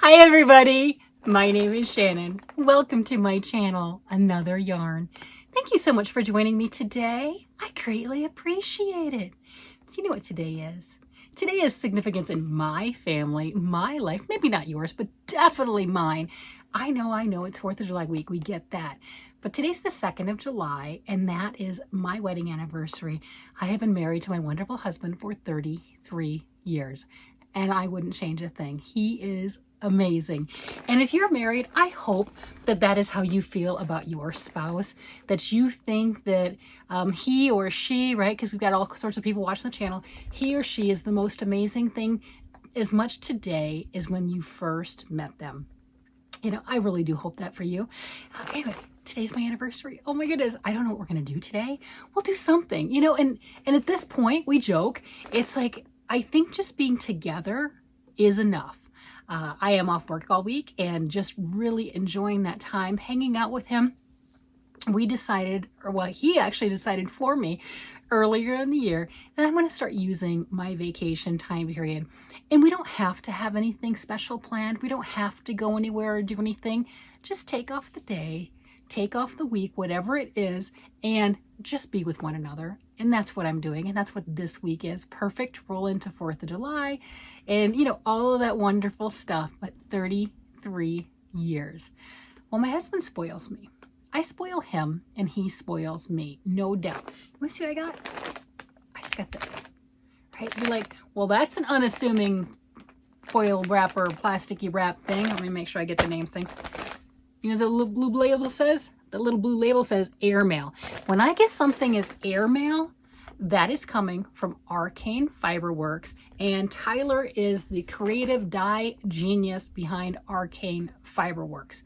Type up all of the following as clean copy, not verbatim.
Hi everybody, my name is Shannon. Welcome to my channel, Another Yarn. Thank you so much for joining me today. I greatly appreciate it. Do you know what today is? Today is significance in my family, my life, maybe not yours, but definitely mine. I know, it's 4th of July week, we get that. But today's the 2nd of July, and that is my wedding anniversary. I have been married to my wonderful husband for 33 years, and I wouldn't change a thing. He is amazing. And if you're married, I hope that that is how you feel about your spouse, that you think that he or she, right, because we've got all sorts of people watching the channel, he or she is the most amazing thing as much today as when you first met them. You know, I really do hope that for you. Anyway, today's my anniversary. Oh my goodness, I don't know what we're gonna do today. We'll do something, you know, and at this point we joke, it's like, I think just being together is enough. I am off work all week and just really enjoying that time hanging out with him. We decided, or well, he actually decided for me earlier in the year that I'm going to start using my vacation time period. And we don't have to have anything special planned. We don't have to go anywhere or do anything. Just take off the day, take off the week, whatever it is, and just be with one another. And that's what I'm doing. And that's what this week is. Perfect roll into 4th of July and, you know, all of that wonderful stuff. But 33 years. Well, my husband spoils me. I spoil him and he spoils me, no doubt. You want to see what I got? I just got this, right? You're like, well, that's an unassuming foil wrapper, plasticky wrap thing. Let me make sure I get the names things. You know, the little blue label says, airmail. When I get something as airmail, that is coming from Arcane Fibre Works, and Tyler is the creative dye genius behind Arcane Fibre Works.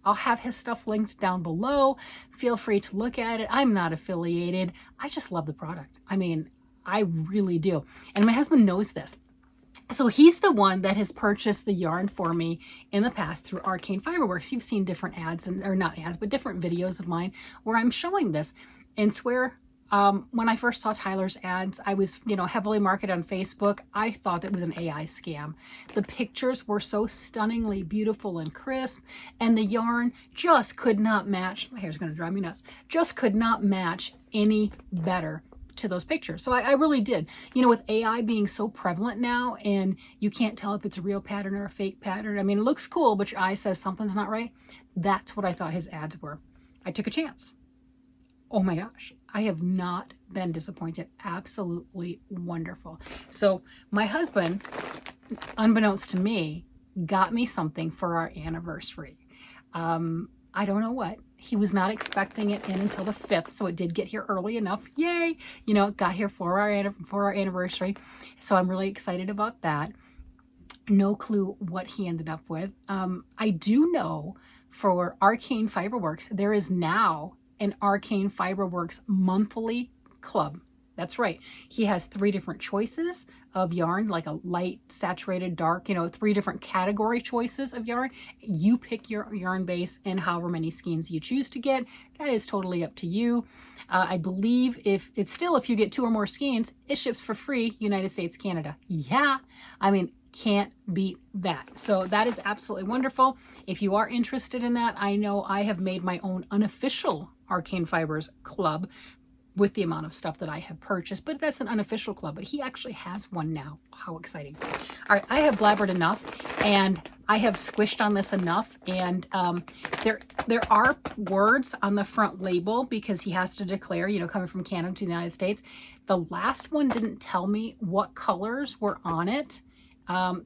I'll have his stuff linked down below. Feel free to look at it. I'm not affiliated. I just love the product. I mean, I really do. And my husband knows this. So he's the one that has purchased the yarn for me in the past through Arcane Fibre Works. You've seen different ads, or not ads, but different videos of mine where I'm showing this. And swear, when I first saw Tyler's ads, I was, you know, heavily marketed on Facebook. I thought it was an AI scam. The pictures were so stunningly beautiful and crisp, and the yarn just could not match. My hair's going to drive me nuts. Just could not match any better to those pictures. So I really did. You know, with AI being so prevalent now, and you can't tell if it's a real pattern or a fake pattern. I mean, it looks cool, but your eye says something's not right. That's what I thought his ads were. I took a chance. Oh my gosh, I have not been disappointed. Absolutely wonderful. So my husband, unbeknownst to me, got me something for our anniversary. I don't know what. He was not expecting it in until the 5th, so it did get here early enough. Yay! You know, it got here for our anniversary. So I'm really excited about that. No clue what he ended up with. I do know for Arcane Fibre Works, there is now an Arcane Fibre Works monthly club. That's right. He has 3 different choices of yarn, like a light, saturated, dark, you know, 3 different category choices of yarn. You pick your yarn base and however many skeins you choose to get. That is totally up to you. I believe if you get 2 or more skeins, it ships for free, United States, Canada. Yeah. I mean, can't beat that. So that is absolutely wonderful. If you are interested in that, I know I have made my own unofficial Arcane Fibers club with the amount of stuff that I have purchased, but that's an unofficial club, but he actually has one now. How exciting. All right, I have blabbered enough and I have squished on this enough, and there are words on the front label because he has to declare, you know, coming from Canada to the United States. The last one didn't tell me what colors were on it.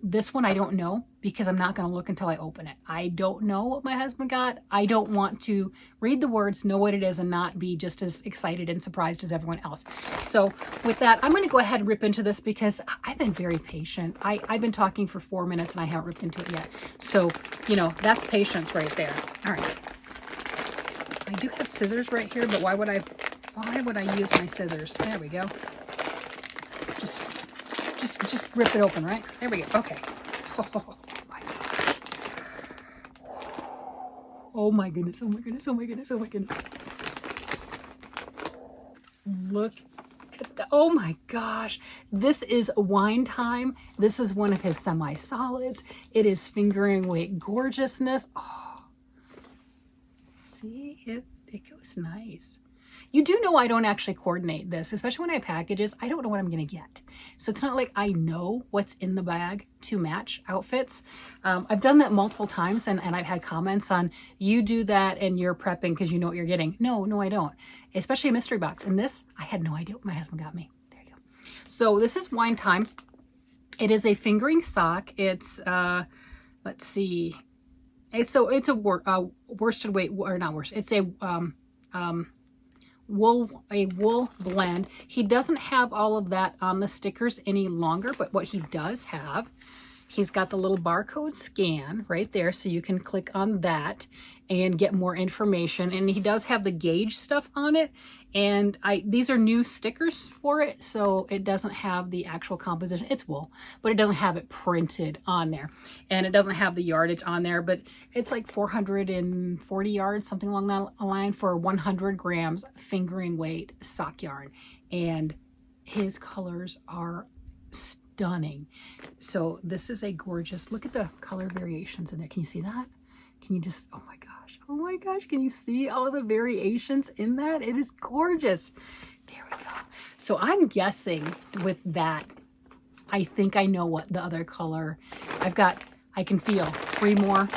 This one I don't know because I'm not going to look until I open it. I don't know what my husband got. I don't want to read the words, know what it is, and not be just as excited and surprised as everyone else. So with that, I'm going to go ahead and rip into this because I've been very patient. I've been talking for 4 minutes and I haven't ripped into it yet. So, you know, that's patience right there. All right. I do have scissors right here, but why would I use my scissors? There we go. Just rip it open, right? There we go. Okay. Oh my goodness. Oh my goodness. Oh my goodness. Oh my goodness. Oh my goodness. Look Oh my gosh, this is Wine Time. This is one of his semi-solids. It is fingering weight gorgeousness. Oh, see, it goes nice. You do know I don't actually coordinate this, especially when I packages. I don't know what I'm going to get. So it's not like I know what's in the bag to match outfits. I've done that multiple times, and I've had comments on, you do that and you're prepping because you know what you're getting. No, I don't. Especially a mystery box. And this, I had no idea what my husband got me. There you go. So this is Wine Time. It is a fingering sock. It's, let's see. It's a worsted weight, or not worsted. It's a wool blend. He doesn't have all of that on the stickers any longer, but what he does have, he's got the little barcode scan right there, so you can click on that and get more information. And he does have the gauge stuff on it, and these are new stickers for it, so it doesn't have the actual composition. It's wool, but it doesn't have it printed on there, and it doesn't have the yardage on there, but it's like 440 yards, something along that line, for 100 grams fingering weight sock yarn. And his colors are stunning. So this is a gorgeous, look at the color variations in there. Can you see that? Can you just, oh my gosh, can you see all of the variations in that? It is gorgeous. There we go. So I'm guessing with that, I think I know what the other color I can feel 3 more.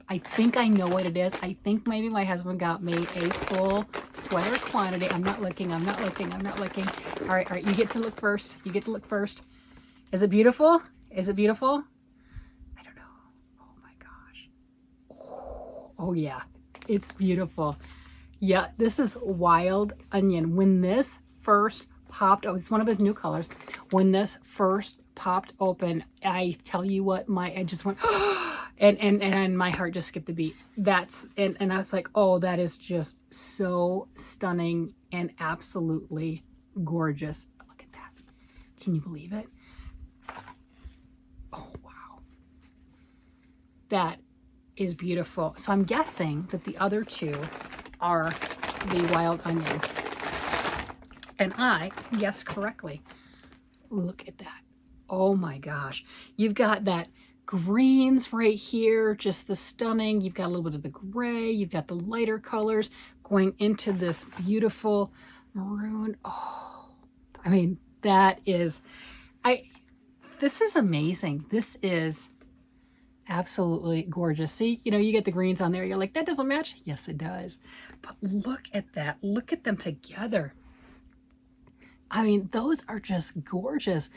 I think I know what it is. I think maybe my husband got me a full sweater quantity. I'm not looking. All right, you get to look first. Is it beautiful? I don't know. Oh my gosh. Oh yeah, it's beautiful. Yeah, this is Wild Onion. When this first popped, it's one of his new colors. When this first popped open, I tell you what, I just went, and my heart just skipped a beat. And I was like, oh, that is just so stunning and absolutely gorgeous. Look at that. Can you believe it? Oh, wow. That is beautiful. So I'm guessing that the other two are the Wild Onion. And I guessed correctly. Look at that. Oh my gosh. You've got that greens right here, just the stunning. You've got a little bit of the gray. You've got the lighter colors going into this beautiful maroon. Oh, I mean, this is amazing. This is absolutely gorgeous. See, you get the greens on there. You're like, that doesn't match. Yes, it does. But look at that. Look at them together. I mean, those are just gorgeous.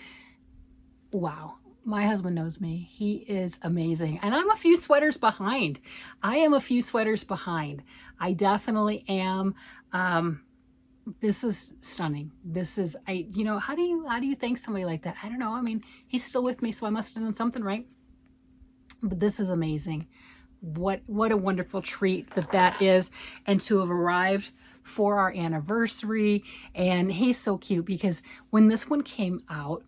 Wow. My husband knows me. He is amazing. And I'm a few sweaters behind. I definitely am. This is stunning. This is, how do you thank somebody like that? I don't know. I mean, he's still with me, so I must have done something right. But this is amazing. What a wonderful treat that is. And to have arrived for our anniversary. And he's so cute because when this one came out,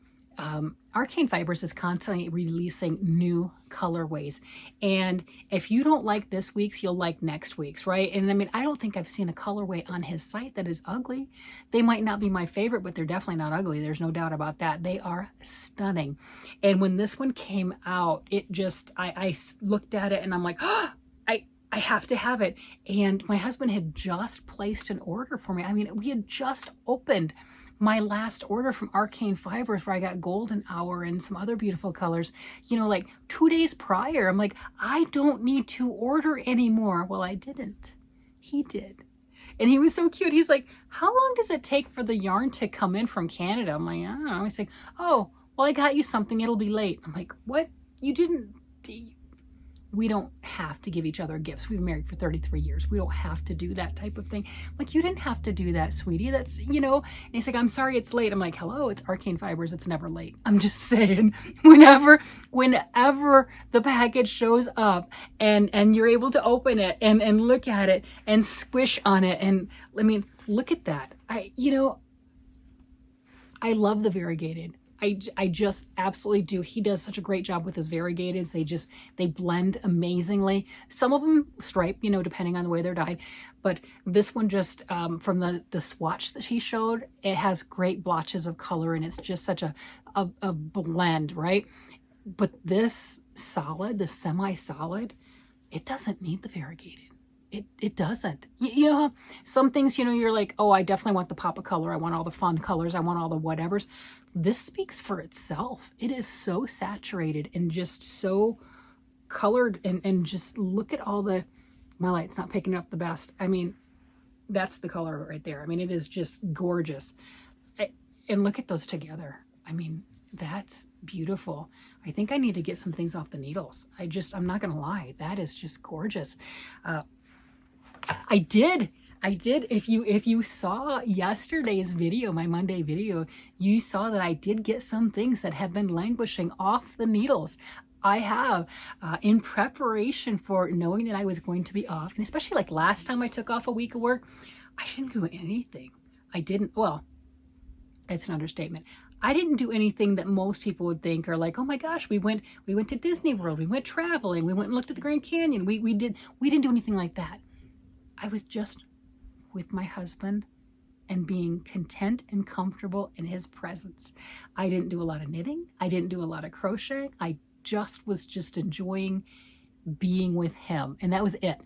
Arcane Fibers is constantly releasing new colorways. And if you don't like this week's, you'll like next week's, right? And I mean, I don't think I've seen a colorway on his site that is ugly. They might not be my favorite, but they're definitely not ugly. There's no doubt about that. They are stunning. And when this one came out, it just, I looked at it and I'm like, oh, I have to have it. And my husband had just placed an order for me. I mean, we had just opened my last order from Arcane Fibers where I got Golden Hour and some other beautiful colors, like 2 days prior. I'm like, I don't need to order anymore. Well, I didn't. He did. And he was so cute. He's like, how long does it take for the yarn to come in from Canada? I'm like, I don't know. He's like, oh, well, I got you something. It'll be late. I'm like, what? You didn't... We don't have to give each other gifts. We've been married for 33 years. We don't have to do that type of thing. Like, you didn't have to do that, sweetie. That's, and he's like, I'm sorry it's late. I'm like, hello, it's Arcane Fibers. It's never late. I'm just saying, whenever the package shows up and you're able to open it and look at it and squish on it. And I mean, look at that. I love the variegated. I just absolutely do. He does such a great job with his variegateds. They blend amazingly. Some of them stripe, you know, depending on the way they're dyed. But this one just, from the swatch that he showed, it has great blotches of color and it's just such a blend, right? But this solid, the semi-solid, it doesn't need the variegated. It doesn't. You know how some things, you know, you're like, oh, I definitely want the pop of color. I want all the fun colors. I want all the whatevers. This speaks for itself. It is so saturated and just so colored, and just look at all the, my light's not picking up the best. I mean, that's the color right there. I mean, it is just gorgeous. And look at those together. I mean, that's beautiful. I think I need to get some things off the needles. I'm not going to lie. That is just gorgeous. I did. If you saw yesterday's video, my Monday video, you saw that I did get some things that have been languishing off the needles. I have, in preparation for knowing that I was going to be off, and especially like last time I took off a week of work, I didn't do anything. Well, that's an understatement. I didn't do anything that most people would think are like, oh my gosh, we went to Disney World, we went traveling, we went and looked at the Grand Canyon. We didn't do anything like that. I was just with my husband and being content and comfortable in his presence. I didn't do a lot of knitting. I didn't do a lot of crocheting. I was just enjoying being with him, and that was it.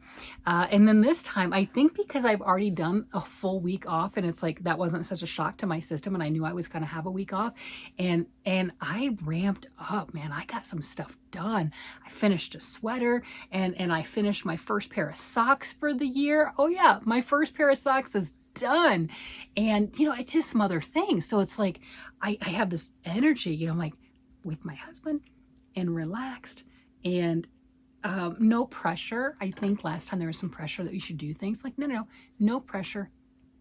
And then this time, I think because I've already done a full week off, and it's like that wasn't such a shock to my system, and I knew I was going to have a week off, and I ramped up, man. I got some stuff done. I finished a sweater, and I finished my first pair of socks for the year. Oh yeah, my first pair of socks is done. And you know, it's just some other things. So it's like I have this energy, you know, I'm like with my husband and relaxed, and no pressure. I think last time there was some pressure that we should do things. Like, no pressure,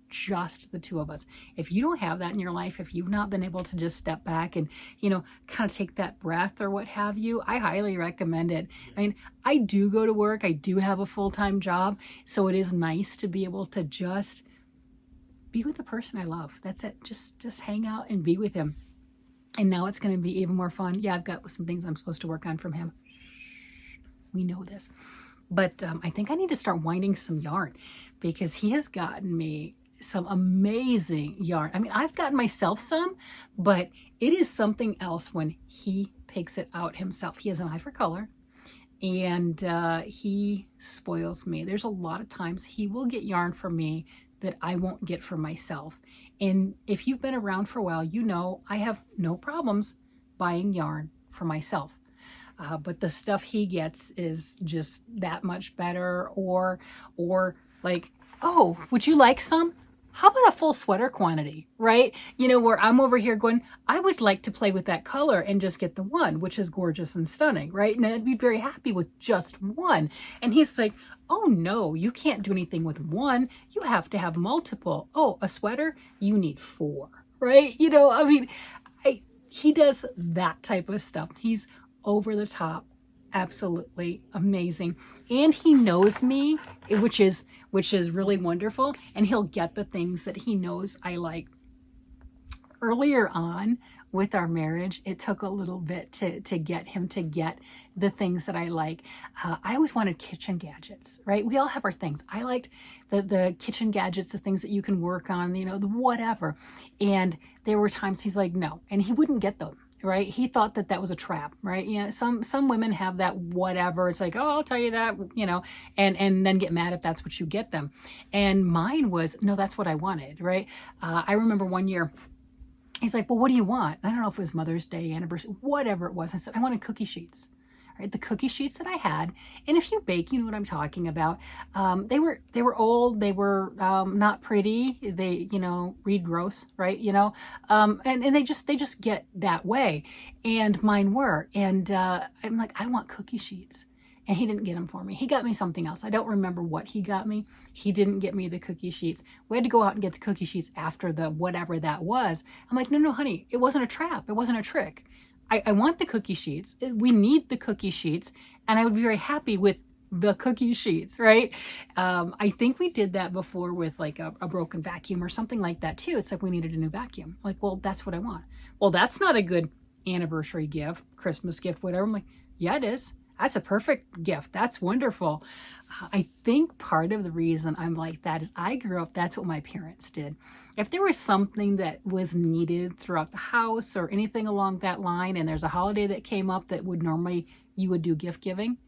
just the two of us. If you don't have that in your life, if you've not been able to just step back and, you know, kind of take that breath or what have you, I highly recommend it. I mean, I do go to work. I do have a full-time job. So it is nice to be able to just be with the person I love. That's it. Just hang out and be with him. And now it's going to be even more fun. Yeah, I've got some things I'm supposed to work on from him. We know this, but I think I need to start winding some yarn, because he has gotten me some amazing yarn. I mean, I've gotten myself some, but it is something else when he picks it out himself. He has an eye for color, and he spoils me. There's a lot of times he will get yarn from me that I won't get for myself. And if you've been around for a while, you know I have no problems buying yarn for myself. But the stuff he gets is just that much better, or like, oh, would you like some? How about a full sweater quantity, right? You know, where I'm over here going, I would like to play with that color and just get the one, which is gorgeous and stunning, right? And I'd be very happy with just one. And he's like, oh no, you can't do anything with one. You have to have multiple. Oh, a sweater? You need 4, right? You know, I mean, he does that type of stuff. He's over the top, absolutely amazing. And he knows me, which is really wonderful. And he'll get the things that he knows I like. Earlier on with our marriage, it took a little bit to get him to get the things that I like. I always wanted kitchen gadgets, right? We all have our things. I liked the kitchen gadgets, the things that you can work on, you know, the whatever. And there were times he's like, no, and he wouldn't get them. Right? He thought that was a trap, right? Yeah. Some women have that whatever. It's like, oh, I'll tell you that, you know, and then get mad if that's what you get them. And mine was, no, that's what I wanted, right? I remember one year, he's like, well, what do you want? I don't know if it was Mother's Day, anniversary, whatever it was. I said, I wanted cookie sheets. Right, the cookie sheets that I had, and if you bake, you know what I'm talking about. They were old, they were not pretty. They, you know, read gross, right? You know, and they just get that way. And mine were, and I'm like, I want cookie sheets, and he didn't get them for me. He got me something else. I don't remember what he got me. He didn't get me the cookie sheets. We had to go out and get the cookie sheets after the whatever that was. I'm like, no, honey, it wasn't a trap. It wasn't a trick. I want the cookie sheets. We need the cookie sheets, and I would be very happy with the cookie sheets, right? I think we did that before with like a broken vacuum or something like that too. It's like we needed a new vacuum. Like, well, that's what I want. Well, that's not a good anniversary gift, Christmas gift, whatever. I'm like, yeah, it is. That's a perfect gift. That's wonderful. I think part of the reason I'm like that is I grew up, that's what my parents did. If there was something that was needed throughout the house or anything along that line, and there's a holiday that came up that would normally, you would do gift giving,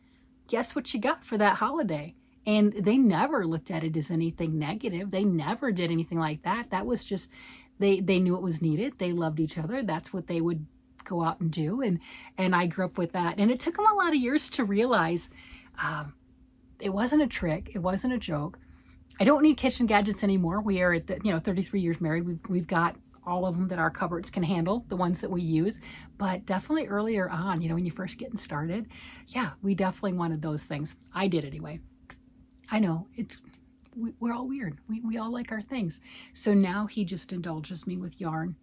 guess what you got for that holiday? And they never looked at it as anything negative. They never did anything like that. That was just, they knew it was needed. They loved each other. That's what they would go out and do. And I grew up with that. And it took them a lot of years to realize it wasn't a trick. It wasn't a joke. I don't need kitchen gadgets anymore. We are at the, 33 years married. We've got all of them that our cupboards can handle, the ones that we use. But definitely earlier on, when you're first getting started, yeah, we definitely wanted those things. I did anyway. I know, we're all weird. We all like our things. So now he just indulges me with yarn.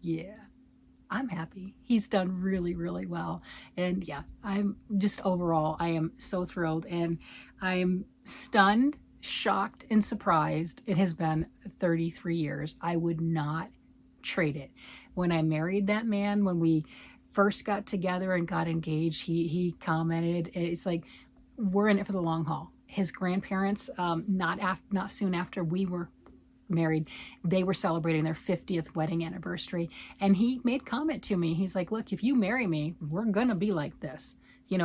Yeah, I'm happy. He's done really, really well. And yeah, I'm just overall, I am so thrilled, and I'm stunned, shocked, and surprised. It has been 33 years. I would not trade it. When I married that man, when we first got together and got engaged, he commented, it's like, we're in it for the long haul. His grandparents, not soon after we were married, they were celebrating their 50th wedding anniversary, and he made comment to me. He's like, look, if you marry me, we're gonna be like this.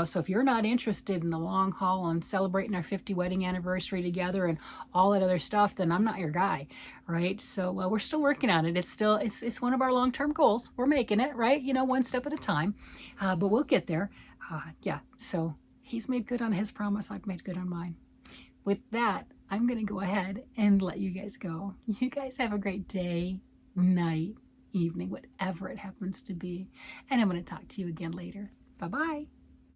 So if you're not interested in the long haul and celebrating our 50th wedding anniversary together and all that other stuff, then I'm not your guy, right? So we're still working on it. It's one of our long-term goals. We're making it, right? One step at a time, but we'll get there. Yeah, so he's made good on his promise. I've made good on mine. With that, I'm going to go ahead and let you guys go. You guys have a great day, night, evening, whatever it happens to be. And I'm going to talk to you again later. Bye-bye.